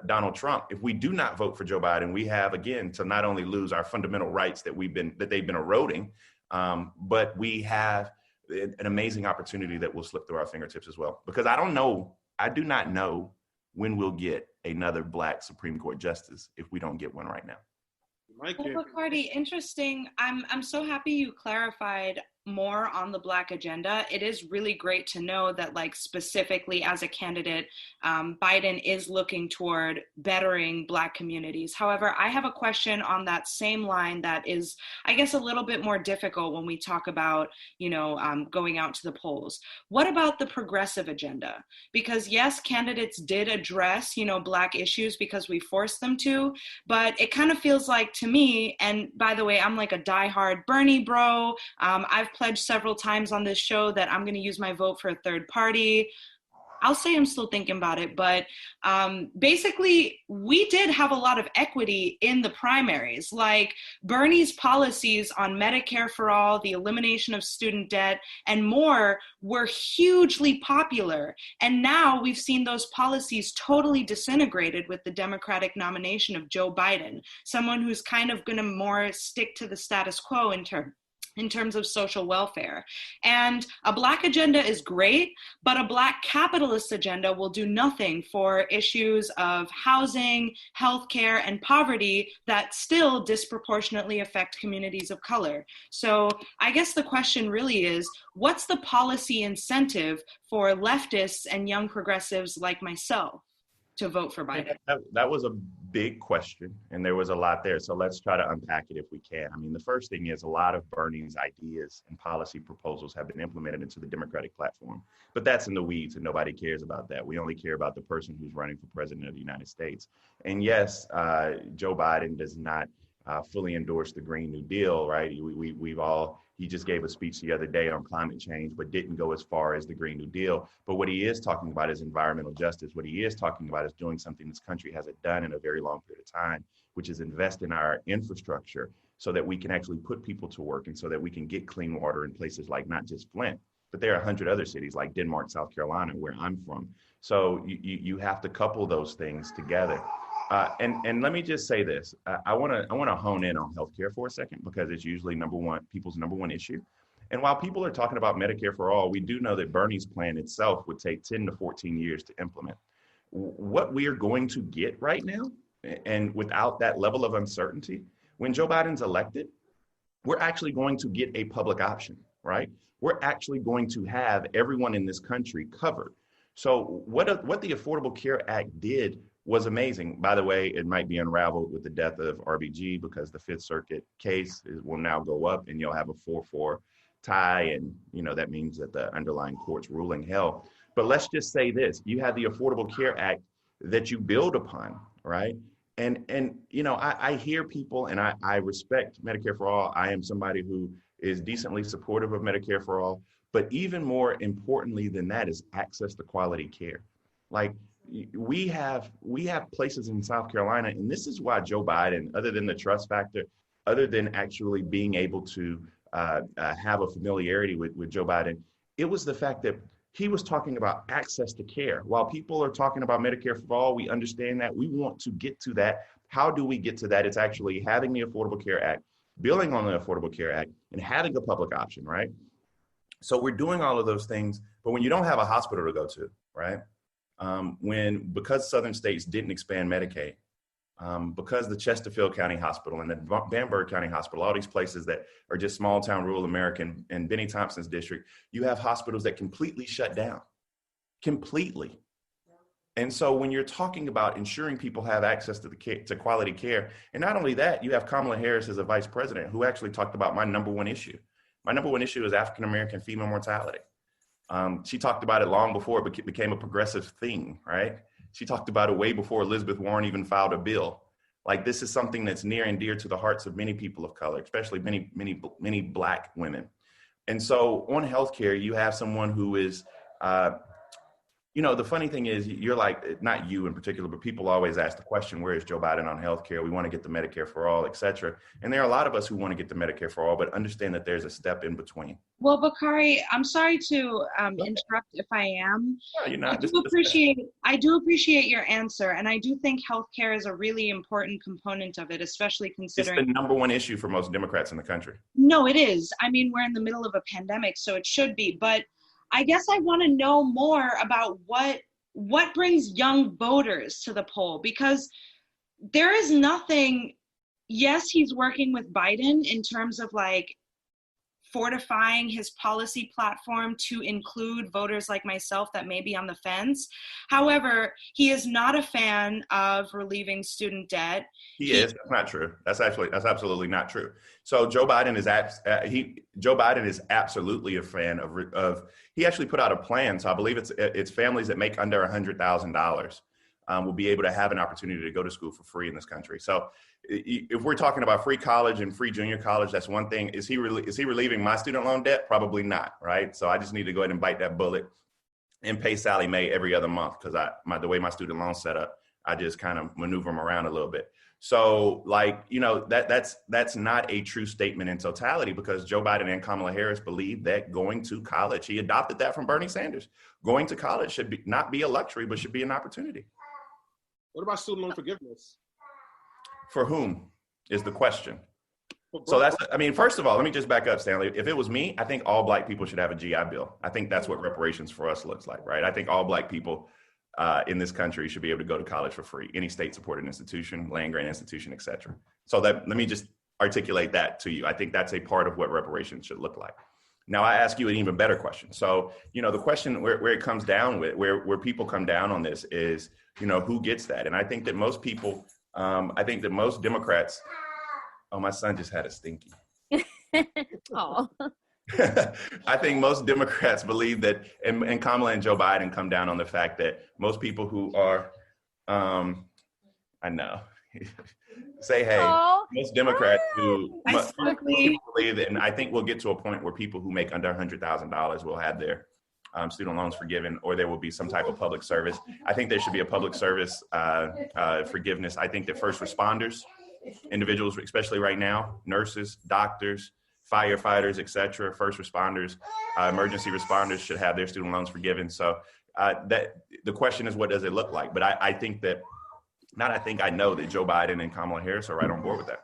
Donald Trump. If we do not vote for Joe Biden, we have, again, to not only lose our fundamental rights that they've been eroding, but we have an amazing opportunity that will slip through our fingertips as well. Because I do not know when we'll get another Black Supreme Court justice if we don't get one right now. Well, Bacardi, interesting. I'm so happy you clarified more on the Black agenda. It is really great to know that, like, specifically as a candidate, Biden is looking toward bettering Black communities. However, I have a question on that same line that is, I guess, a little bit more difficult when we talk about, going out to the polls. What about the progressive agenda? Because yes, candidates did address, Black issues because we forced them to, but it kind of feels like, to me, and by the way, I'm like a diehard Bernie bro. I've pledged several times on this show that I'm going to use my vote for a third party. I'll say I'm still thinking about it, but basically we did have a lot of equity in the primaries. Like Bernie's policies on Medicare for all, the elimination of student debt, and more were hugely popular. And now we've seen those policies totally disintegrated with the Democratic nomination of Joe Biden, someone who's kind of going to more stick to the status quo in terms of social welfare. And a Black agenda is great, but a Black capitalist agenda will do nothing for issues of housing, healthcare, and poverty that still disproportionately affect communities of color. So I guess the question really is, what's the policy incentive for leftists and young progressives like myself to vote for Biden? That was a big question, and there was a lot there. So let's try to unpack it if we can. I mean, the first thing is a lot of Bernie's ideas and policy proposals have been implemented into the Democratic platform, but that's in the weeds and nobody cares about that. We only care about the person who's running for president of the United States. And yes, Joe Biden does not fully endorse the Green New Deal, right? We've all He just gave a speech the other day on climate change, but didn't go as far as the Green New Deal. But what he is talking about is environmental justice. What he is talking about is doing something this country hasn't done in a very long period of time, which is invest in our infrastructure so that we can actually put people to work and so that we can get clean water in places like not just Flint, but there are 100 other cities like Denmark, South Carolina, where I'm from. So you have to couple those things together. And let me just say this. I want to hone in on healthcare for a second, because it's usually people's number one issue. And while people are talking about Medicare for all, we do know that Bernie's plan itself would take 10 to 14 years to implement. What we are going to get right now, and without that level of uncertainty, when Joe Biden's elected, we're actually going to get a public option, right? We're actually going to have everyone in this country covered. So what the Affordable Care Act did was amazing. By the way, it might be unraveled with the death of RBG, because the Fifth Circuit case will now go up and you'll have a 4-4 tie. And, that means that the underlying court's ruling held. But let's just say this, you have the Affordable Care Act that you build upon, right? And I hear people, and I respect Medicare for all. I am somebody who is decently supportive of Medicare for all. But even more importantly than that is access to quality care. Like, we have places in South Carolina, and this is why Joe Biden, other than the trust factor, other than actually being able to have a familiarity with Joe Biden, it was the fact that he was talking about access to care. While people are talking about Medicare for all, we understand that. We want to get to that. How do we get to that? It's actually having the Affordable Care Act, building on the Affordable Care Act, and having a public option, right? So we're doing all of those things, but when you don't have a hospital to go to, right? Because Southern states didn't expand Medicaid, because the Chesterfield County Hospital and the Bamberg County Hospital, all these places that are just small town rural American, and Benny Thompson's district, you have hospitals that completely shut down, completely. And so when you're talking about ensuring people have access to quality care, and not only that, you have Kamala Harris as a vice president who actually talked about my number one issue. My number one issue is African-American female mortality. She talked about it long before it became a progressive thing, right? She talked about it way before Elizabeth Warren even filed a bill. Like, this is something that's near and dear to the hearts of many people of color, especially many Black women. And so on healthcare, you have someone who is, the funny thing is, you're like, not you in particular, but people always ask the question, where is Joe Biden on healthcare? We want to get the Medicare for all, et cetera. And there are a lot of us who want to get the Medicare for all, but understand that there's a step in between. Well, Bakari, I'm sorry to interrupt if I am. No, you're not. I do appreciate your answer. And I do think healthcare is a really important component of it, especially considering— It's the number one issue for most Democrats in the country. No, it is. I mean, we're in the middle of a pandemic, so it should be. But I guess I want to know more about what brings young voters to the poll, because there is nothing. Yes, he's working with Biden in terms of like fortifying his policy platform to include voters like myself that may be on the fence. However, he is not a fan of relieving student debt. He is. That's not true. That's absolutely not true. So Joe Biden is absolutely a fan of. He actually put out a plan. So I believe it's families that make under $100,000 will be able to have an opportunity to go to school for free in this country. So if we're talking about free college and free junior college, that's one thing. Is he relieving my student loan debt? Probably not, right? So I just need to go ahead and bite that bullet and pay Sally Mae every other month, because the way my student loan's set up, I just kind of maneuver them around a little bit. So that's not a true statement in totality, because Joe Biden and Kamala Harris believe that going to college, he adopted that from Bernie Sanders. Going to college should not be a luxury, but should be an opportunity. What about student loan forgiveness? For whom is the question. So first of all, let me just back up, Stanley. If it was me, I think all Black people should have a GI Bill. I think that's what reparations for us looks like, right? I think all Black people in this country should be able to go to college for free, any state-supported institution, land-grant institution, et cetera. So let me just articulate that to you. I think that's a part of what reparations should look like. Now, I ask you an even better question. So, the question where it comes down with, where people come down on this is, who gets that? And I think that most people, most Democrats, oh, my son just had a stinky. Oh. I think most Democrats believe that, and Kamala and Joe Biden come down on the fact that most people who are, I know, say, hey, Oh, most Democrats most quickly people believe that, and I think we'll get to a point where people who make under $100,000 will have their student loans forgiven, or there will be some type of public service. I think there should be a public service forgiveness. I think that first responders, individuals, especially right now, nurses, doctors, firefighters, et cetera, first responders, emergency responders should have their student loans forgiven. So that the question is, what does it look like? But I think that, I know that Joe Biden and Kamala Harris are right on board with that.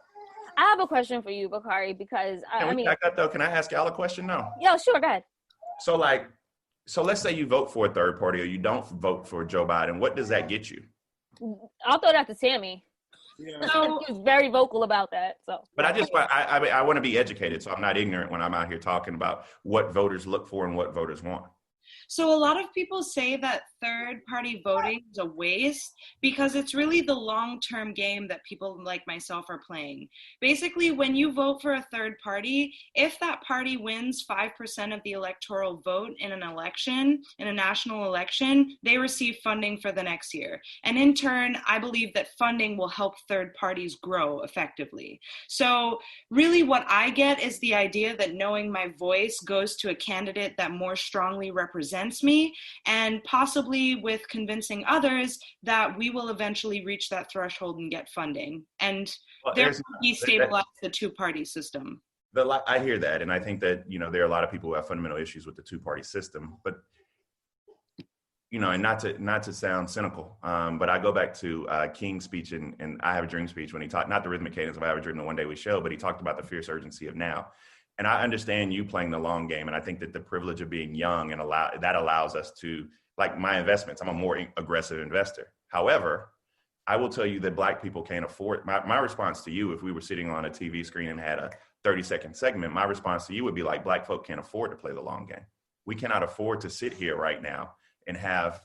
I have a question for you, Bakari, because I mean, can I ask y'all a question? No. Yeah, sure, go ahead. So let's say you vote for a third party or you don't vote for Joe Biden. What does that get you? I'll throw that to Tammy. Yeah. So, he was very vocal about that. So, but I want to be educated, so I'm not ignorant when I'm out here talking about what voters look for and what voters want. So a lot of people say that third-party voting is a waste because it's really the long-term game that people like myself are playing. Basically, when you vote for a third party, if that party wins 5% of the electoral vote in an election, in a national election, they receive funding for the next year. And in turn, I believe that funding will help third parties grow effectively. So really what I get is the idea that knowing my voice goes to a candidate that more strongly represents me, and possibly with convincing others that we will eventually reach that threshold and get funding and therefore destabilize the two-party system. I hear that, and I think that, there are a lot of people who have fundamental issues with the two-party system, but and not to sound cynical, but I go back to King's speech and I Have a Dream speech when he talked, not the rhythmic cadence of I Have a Dream, the One Day We Show, but he talked about the fierce urgency of now. And I understand you playing the long game, and I think that the privilege of being young and that allows us to, like my investments, I'm a more aggressive investor. However, I will tell you that Black people can't afford, my response to you, if we were sitting on a TV screen and had a 30-second segment, my response to you would be like, Black folk can't afford to play the long game. We cannot afford to sit here right now and have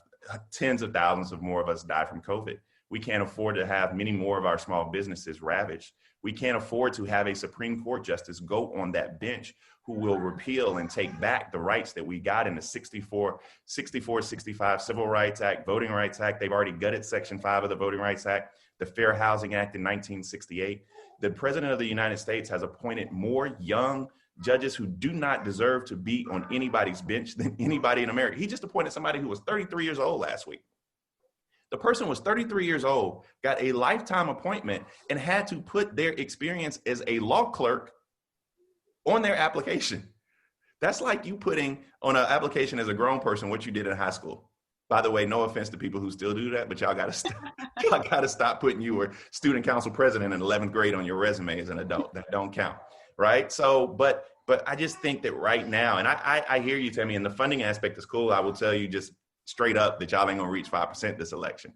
tens of thousands of more of us die from COVID. We can't afford to have many more of our small businesses ravaged. We can't afford to have a Supreme Court justice go on that bench who will repeal and take back the rights that we got in the 64, 65 Civil Rights Act, Voting Rights Act. They've already gutted Section 5 of the Voting Rights Act, the Fair Housing Act in 1968. The President of the United States has appointed more young judges who do not deserve to be on anybody's bench than anybody in America. He just appointed somebody who was 33 years old last week. The person was 33 years old, got a lifetime appointment, and had to put their experience as a law clerk on their application. That's like you putting on an application as a grown person what you did in high school. By the way, no offense to people who still do that, but y'all got to stop putting you were student council president in 11th grade on your resume as an adult. That don't count, right? So, but I just think that right now, and I hear you, Tammy, and the funding aspect is cool. I will tell you just straight up that y'all ain't gonna reach 5% this election.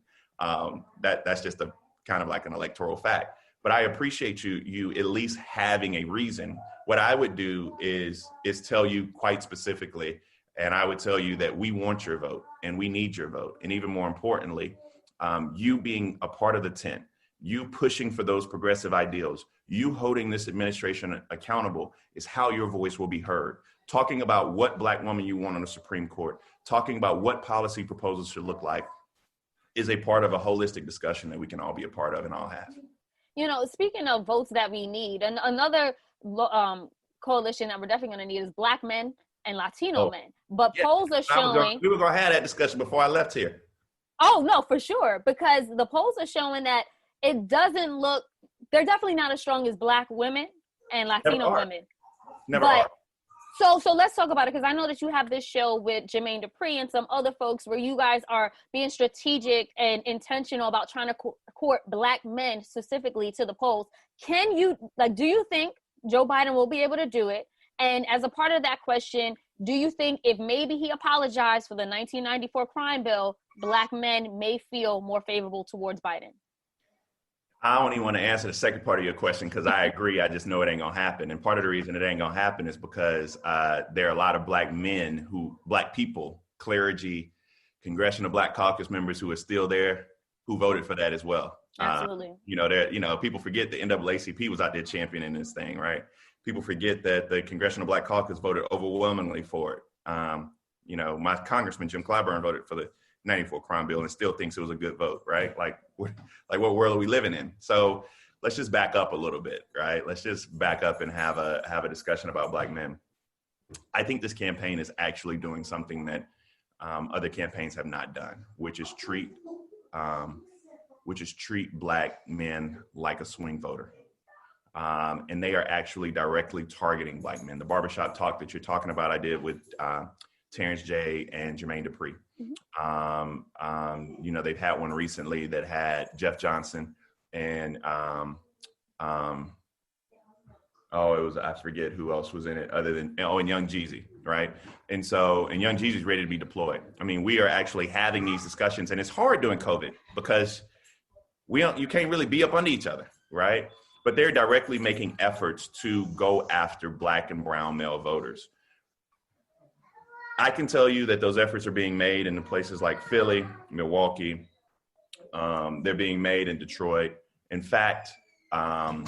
That's just a kind of like an electoral fact. But I appreciate you at least having a reason. What I would do is tell you quite specifically, and I would tell you that we want your vote and we need your vote. And even more importantly, you being a part of the tent, you pushing for those progressive ideals, you holding this administration accountable is how your voice will be heard. Talking about what Black woman you want on the Supreme Court, talking about what policy proposals should look like is a part of a holistic discussion that we can all be a part of and all have. Speaking of votes that we need, and another coalition that we're definitely going to need is Black men and Latino men. But yeah, polls are showing... We were going to have that discussion before I left here. Oh, no, for sure. Because the polls are showing that it doesn't look... They're definitely not as strong as Black women and Latino women. Never are. So let's talk about it, because I know that you have this show with Jermaine Dupri and some other folks where you guys are being strategic and intentional about trying to court Black men specifically to the polls. Do you think Joe Biden will be able to do it? And as a part of that question, do you think if maybe he apologized for the 1994 crime bill, Black men may feel more favorable towards Biden? I don't even want to answer the second part of your question because I agree. I just know it ain't going to happen. And part of the reason it ain't going to happen is because there are a lot of Black men Black people, clergy, Congressional Black Caucus members who are still there who voted for that as well. Absolutely. People forget the NAACP was out there championing this thing, right? People forget that the Congressional Black Caucus voted overwhelmingly for it. My congressman, Jim Clyburn, voted for the 94 crime bill and still thinks it was a good vote, right? Like what world are we living in? So let's just back up a little bit, right? Let's just back up and have a discussion about Black men. I think this campaign is actually doing something that other campaigns have not done, which is treat Black men like a swing voter. And they are actually directly targeting Black men. The barbershop talk that you're talking about, I did with Terrence J. and Jermaine Dupri. You know, they've had one recently that had Jeff Johnson and I forget who else was in it other than, and Young Jeezy, right? And Young Jeezy's ready to be deployed. I mean, we are actually having these discussions, and it's hard during COVID because you can't really be up under each other, right? But they're directly making efforts to go after Black and brown male voters. I can tell you that those efforts are being made in places like Philly, Milwaukee. They're being made in Detroit. In fact, I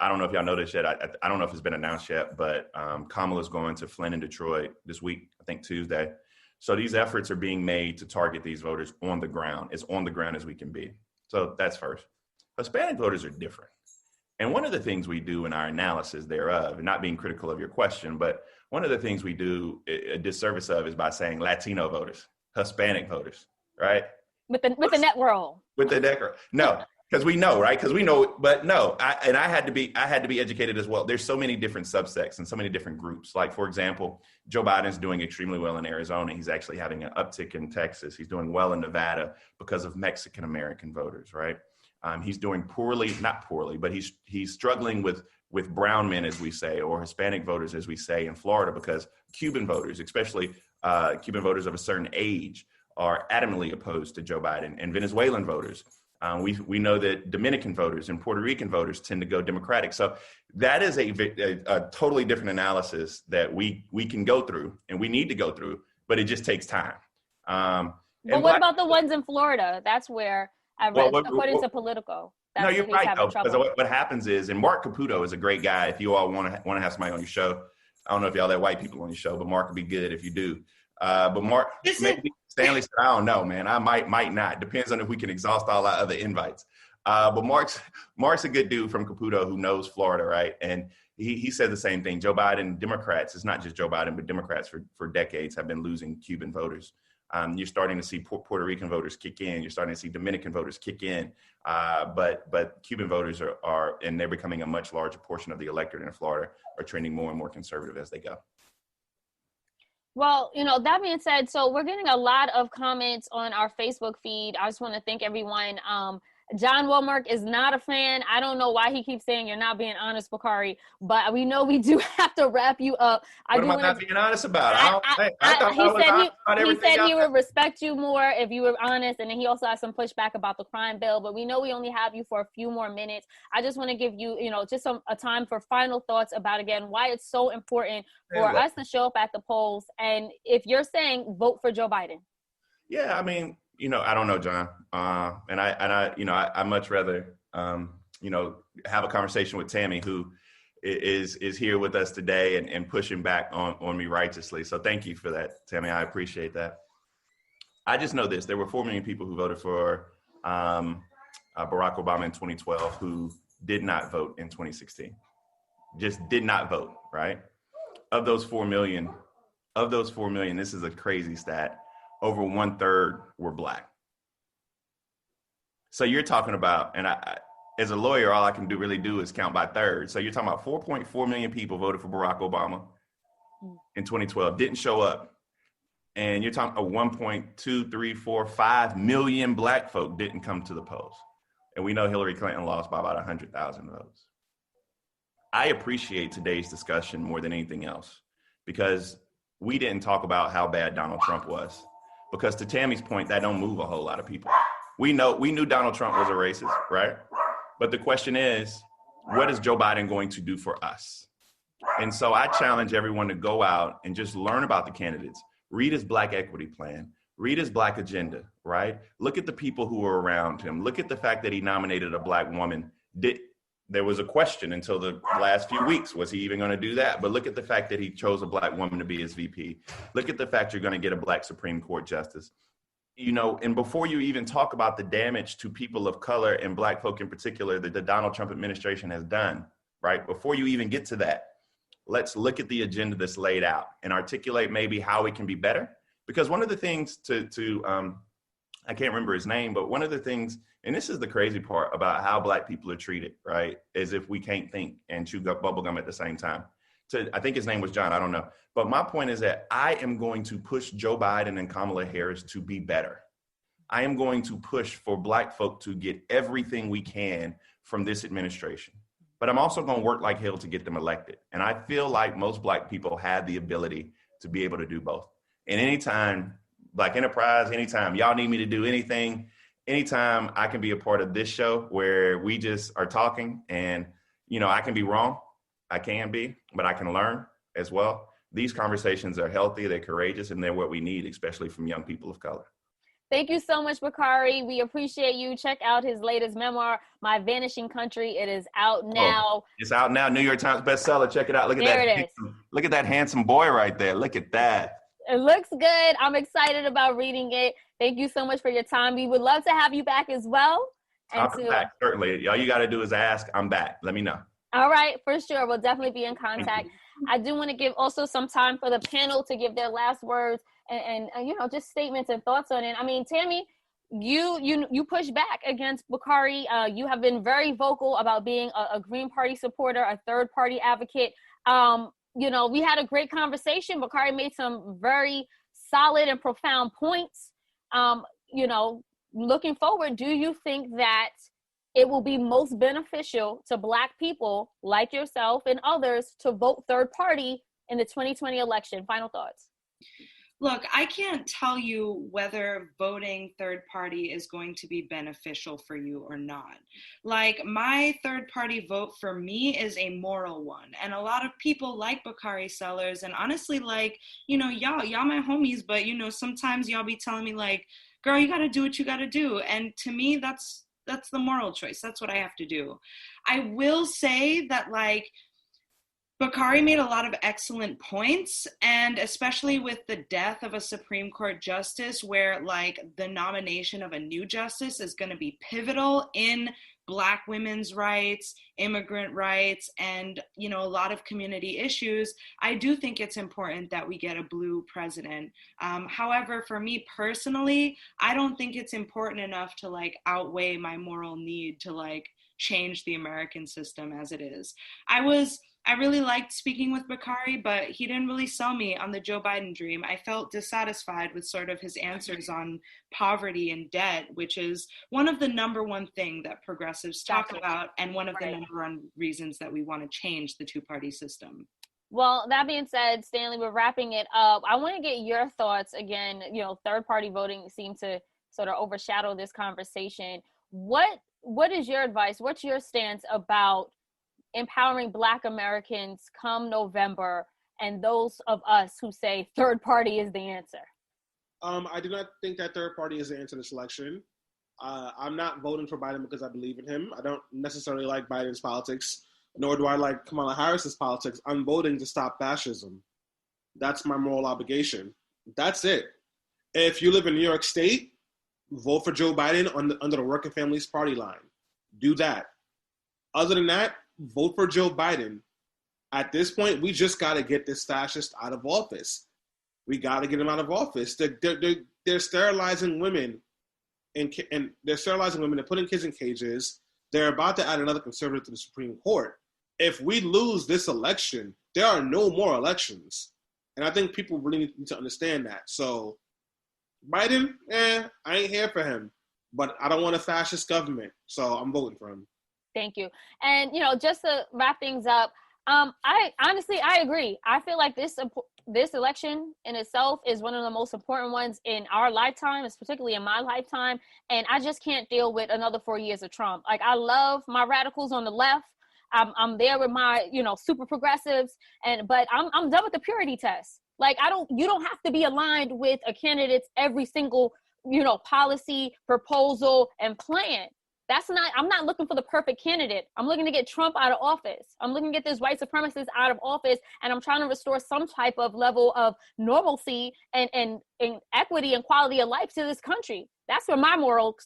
don't know if y'all know this yet. I don't know if it's been announced yet, but Kamala's going to Flint and Detroit this week, I think Tuesday. So these efforts are being made to target these voters on the ground, as on the ground as we can be. So that's first. Hispanic voters are different. And one of the things we do in our analysis thereof, and not being critical of your question, but one of the things we do a disservice of is by saying Latino voters, Hispanic voters, right? With the net roll. With the neck roll. No, because we know, right? Because we know, but no, I had to be educated as well. There's so many different subsects and so many different groups. Like, for example, Joe Biden's doing extremely well in Arizona. He's actually having an uptick in Texas. He's doing well in Nevada because of Mexican-American voters, right? He's doing not poorly, but he's struggling with brown men, as we say, or Hispanic voters, as we say, in Florida, because Cuban voters, especially Cuban voters of a certain age, are adamantly opposed to Joe Biden, and Venezuelan voters. We know that Dominican voters and Puerto Rican voters tend to go Democratic. So that is a totally different analysis that we can go through, and we need to go through, but it just takes time. But what about the ones in Florida? That's where I read, according to Politico. No, you're right, though, because what happens is, and Mark Caputo is a great guy. If you all want to have somebody on your show, I don't know if y'all let white people on your show, but Mark would be good if you do. But Mark, maybe Stanley said, I don't know, man. I might not. Depends on if we can exhaust all our other invites. But Mark's a good dude from Caputo who knows Florida, right? And he said the same thing. Joe Biden, Democrats, it's not just Joe Biden, but Democrats for decades have been losing Cuban voters. You're starting to see Puerto Rican voters kick in. You're starting to see Dominican voters kick in. But Cuban voters are, and they're becoming a much larger portion of the electorate in Florida, are trending more and more conservative as they go. Well, that being said, so we're getting a lot of comments on our Facebook feed. I just want to thank everyone. John Womark is not a fan. I don't know why he keeps saying you're not being honest, Bakari, but we know we do have to wrap you up. What am I not being honest about? He said he would respect you more if you were honest, and then he also has some pushback about the crime bill, but we know we only have you for a few more minutes. I just want to give you, just a time for final thoughts about, again, why it's so important for us to show up at the polls. And if you're saying vote for Joe Biden. Yeah, I mean, I don't know, John. And I much rather, have a conversation with Tammy, who is here with us today and pushing back on me righteously. So thank you for that, Tammy. I appreciate that. I just know this. There were 4 million people who voted for Barack Obama in 2012 who did not vote in 2016. Just did not vote, right? Of those 4 million, this is a crazy stat, over 1/3 were Black. So you're talking about, and I, as a lawyer, all I can really do is count by thirds. So you're talking about 4.4 million people voted for Barack Obama in 2012, didn't show up. And you're talking about 1.2, 3, 4, 5 million Black folk didn't come to the polls. And we know Hillary Clinton lost by about 100,000 votes. I appreciate today's discussion more than anything else, because we didn't talk about how bad Donald Trump was. Because to Tammy's point, that don't move a whole lot of people. We knew Donald Trump was a racist, right? But the question is, what is Joe Biden going to do for us? And so I challenge everyone to go out and just learn about the candidates. Read his Black equity plan. Read his Black agenda, right? Look at the people who are around him. Look at the fact that he nominated a Black woman. There was a question until the last few weeks, was he even going to do that? But look at the fact that he chose a Black woman to be his VP. Look at the fact you're going to get a Black Supreme Court justice. you know, and before you even talk about the damage to people of color and Black folk in particular that the Donald Trump administration has done, right? Before you even get to that, let's look at the agenda that's laid out and articulate maybe how it can be better. Because one of the things I can't remember his name, but one of the things, and this is the crazy part about how Black people are treated, right? As if we can't think and chew bubble gum at the same time. So I think his name was John, I don't know. But my point is that I am going to push Joe Biden and Kamala Harris to be better. I am going to push for Black folk to get everything we can from this administration. But I'm also going to work like hell to get them elected. And I feel like most Black people have the ability to be able to do both. And anytime, Black Enterprise, anytime y'all need me to do anything, anytime I can be a part of this show where we just are talking and, you know, I can be wrong. I can be, but I can learn as well. These conversations are healthy, they're courageous, and they're what we need, especially from young people of color. Thank you so much, Bakari. We appreciate you. Check out his latest memoir, My Vanishing Country. It is out now. Oh, it's out now. New York Times bestseller. Check it out. Look at that handsome boy right there. Look at that. It looks good. I'm excited about reading it. Thank you so much for your time. We would love to have you back as well. I'll be back, certainly. All you got to do is ask. I'm back. Let me know. All right, for sure. We'll definitely be in contact. I do want to give also some time for the panel to give their last words and you know, just statements and thoughts on it. I mean, Tammy, you push back against Bakari. You have been very vocal about being a Green Party supporter, a third party advocate. You know, we had a great conversation. Bakari made some very solid and profound points. You know, looking forward, do you think that it will be most beneficial to Black people like yourself and others to vote third party in the 2020 election? Final thoughts. Look, I can't tell you whether voting third party is going to be beneficial for you or not. Like, my third party vote for me is a moral one. And a lot of people like Bakari Sellers, and honestly, like, you know, y'all my homies, but, you know, sometimes y'all be telling me like, girl, you got to do what you got to do. And to me, that's the moral choice. That's what I have to do. I will say that, like, Bakari made a lot of excellent points, and especially with the death of a Supreme Court justice, where like the nomination of a new justice is going to be pivotal in Black women's rights, immigrant rights, and, you know, a lot of community issues. I do think it's important that we get a blue president. However, for me personally, I don't think it's important enough to like outweigh my moral need to like change the American system as it is. I really liked speaking with Bakari, but he didn't really sell me on the Joe Biden dream. I felt dissatisfied with sort of his answers on poverty and debt, which is one of the number one thing that progressives talk about, and one of the number one reasons that we want to change the two-party system. Well, that being said, Stanley, we're wrapping it up. I want to get your thoughts again. You know, third-party voting seemed to sort of overshadow this conversation. What is your advice? What's your stance about empowering Black Americans come November, and those of us who say third party is the answer? I do not think that third party is the answer to this election. I'm not voting for Biden because I believe in him. I don't necessarily like Biden's politics, nor do I like Kamala Harris's politics. I'm voting to stop fascism. That's my moral obligation. That's it. If you live in New York State, vote for Joe Biden under the Working Families Party line. Do that. Other than that, vote for Joe Biden. At this point, we just got to get this fascist out of office. We got to get him out of office. They're sterilizing women, and they're sterilizing women and putting kids in cages. They're about to add another conservative to the Supreme Court. If we lose this election, there are no more elections. And I think people really need to understand that. So Biden, I ain't here for him. But I don't want a fascist government, so I'm voting for him. Thank you. And, you know, just to wrap things up, I agree. I feel like this election in itself is one of the most important ones in our lifetime, it's particularly in my lifetime. And I just can't deal with another 4 years of Trump. Like, I love my radicals on the left. I'm there with my, you know, super progressives, but I'm done with the purity test. Like, you don't have to be aligned with a candidate's every single, you know, policy, proposal, and plan. I'm not looking for the perfect candidate. I'm looking to get Trump out of office. I'm looking to get this white supremacist out of office, and I'm trying to restore some type of level of normalcy and equity and quality of life to this country. That's where my moral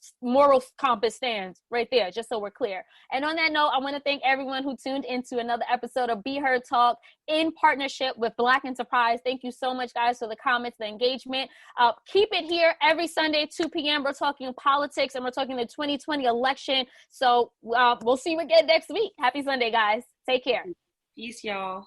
compass stands right there, just so we're clear. And on that note, I want to thank everyone who tuned into another episode of Be Heard Talk in partnership with Black Enterprise. Thank you so much, guys, for the comments, the engagement. Keep it here every Sunday, 2 p.m. We're talking politics, and we're talking the 2020 election. So we'll see you again next week. Happy Sunday, guys. Take care. Peace, y'all.